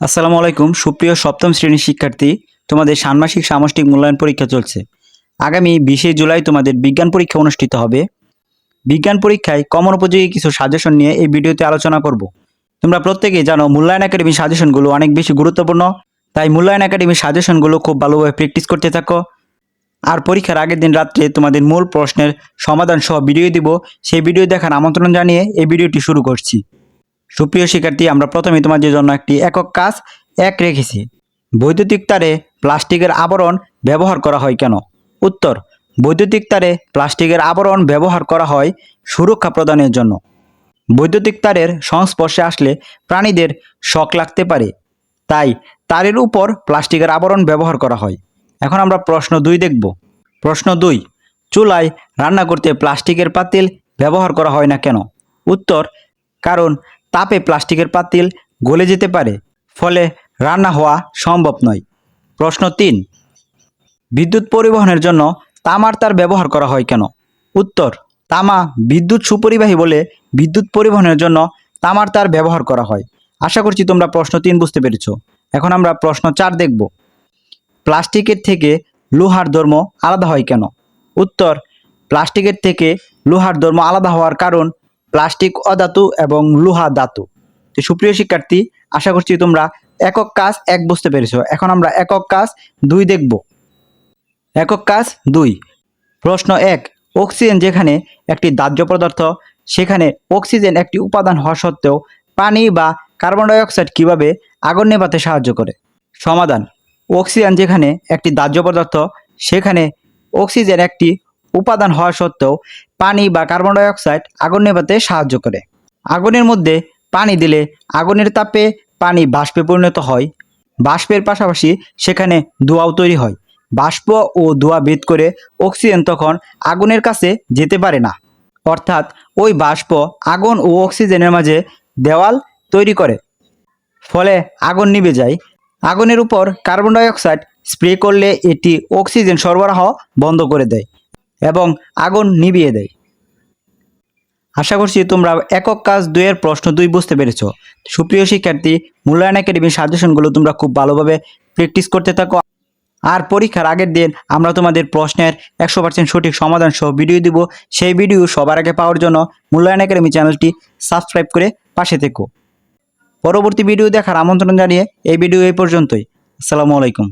আসসালামু আলাইকুম সুপ্রিয় সপ্তম শ্রেণীর শিক্ষার্থী। তোমাদের ষান্মাসিক সামষ্টিক মূল্যায়ন পরীক্ষা চলছে। আগামী 20শে জুলাই তোমাদের বিজ্ঞান পরীক্ষা অনুষ্ঠিত হবে। বিজ্ঞান পরীক্ষায় কমন উপযোগী কিছু সাজেশন নিয়ে এই ভিডিওতে আলোচনা করব। তোমরা প্রত্যেকেই জানো মূল্যায়ন একাডেমির সাজেশনগুলো অনেক বেশি গুরুত্বপূর্ণ, তাই মূল্যায়ন একাডেমির সাজেশনগুলো খুব ভালোভাবে প্র্যাকটিস করতে থাকো। আর পরীক্ষার আগের দিন রাত্রে তোমাদের মূল প্রশ্নের সমাধান সহ ভিডিও দিব, সেই ভিডিও দেখার আমন্ত্রণ জানিয়ে এই ভিডিওটি শুরু করছি। সুপ্রিয় শিক্ষার্থী, আমরা প্রথমে তোমাদের জন্য একটি একক কাজ রেখেছি। বৈদ্যুতিক তারে প্লাস্টিকের আবরণ ব্যবহার করা হয় কেন? উত্তর: বৈদ্যুতিক তারে প্লাস্টিকের আবরণ ব্যবহার করা হয় সুরক্ষা প্রদানের জন্য। বৈদ্যুতিক তারের সংস্পর্শে আসলে প্রাণীদের শক লাগতে পারে, তাই তারের উপর প্লাস্টিকের আবরণ ব্যবহার করা হয়। এখন আমরা প্রশ্ন 2 দেখব। প্রশ্ন 2: চুলায় রান্না করতে প্লাস্টিকের পাতিল ব্যবহার করা হয় না কেন? উত্তর: কারণ তাপে প্লাস্টিকের পাতিল গলে যেতে পারে, ফলে রান্না হওয়া সম্ভব নয়। প্রশ্ন 3: বিদ্যুৎ পরিবহনের জন্য তামার তার ব্যবহার করা হয় কেন? উত্তর: তামা বিদ্যুৎ সুপরিবাহী বলে বিদ্যুৎ পরিবহনের জন্য তামার তার ব্যবহার করা হয়। আশা করছি তোমরা প্রশ্ন 3 বুঝতে পেরেছো। এখন আমরা প্রশ্ন 4 দেখব। প্লাস্টিকের থেকে লোহার ধর্ম আলাদা হয় কেন? উত্তর: প্লাস্টিকের থেকে লোহার ধর্ম আলাদা হওয়ার কারণ প্লাস্টিক অধাতু এবং লোহা ধাতু। তো সুপ্রিয় শিক্ষার্থী, আশা করছি তোমরা একক কাজ 1 বুঝতে পেরেছো। এখন আমরা একক কাজ 2 দেখব। একক কাজ 2: প্রশ্ন 1: অক্সিজেন যেখানে একটি দাহ্য পদার্থ, সেখানে অক্সিজেন একটি উপাদান হওয়া সত্ত্বেও পানি বা কার্বন ডাই অক্সাইড কীভাবে আগুন নেভাতে সাহায্য করে? সমাধান: অক্সিজেন যেখানে একটি দাহ্য পদার্থ, সেখানে অক্সিজেন একটি উপাদান হওয়া সত্ত্বেও পানি বা কার্বন ডাই অক্সাইড আগুন নেভাতে সাহায্য করে। আগুনের মধ্যে পানি দিলে আগুনের তাপে পানি বাষ্পে পরিণত হয়। বাষ্পের পাশাপাশি সেখানে ধোঁয়াও তৈরি হয়। বাষ্প ও ধোঁয়া ভেদ করে অক্সিজেন তখন আগুনের কাছে যেতে পারে না, অর্থাৎ ওই বাষ্প আগুন ও অক্সিজেনের মাঝে দেওয়াল তৈরি করে, ফলে আগুন নিভে যায়। আগুনের উপর কার্বন ডাই অক্সাইড স্প্রে করলে এটি অক্সিজেন সরবরাহ বন্ধ করে দেয় এবং আগুন নিভিয়ে দেয়। আশা করছি তোমরা একক কাজ 2 এর প্রশ্ন 2 বুঝতে পেরেছ। সুপ্রিয় শিক্ষার্থী, মূল্যায়ন একাডেমির সাজেশনগুলো তোমরা খুব ভালোভাবে প্র্যাকটিস করতে থাকো। আর পরীক্ষার আগের দিন আমরা তোমাদের প্রশ্নের 100% সঠিক সমাধান সহ ভিডিও দিব। সেই ভিডিও সবার আগে পাওয়ার জন্য মূল্যায়ন একাডেমি চ্যানেলটি সাবস্ক্রাইব করে পাশে থেকো। পরবর্তী ভিডিও দেখার আমন্ত্রণ জানিয়ে এই ভিডিও এই পর্যন্তই। আসসালামু আলাইকুম।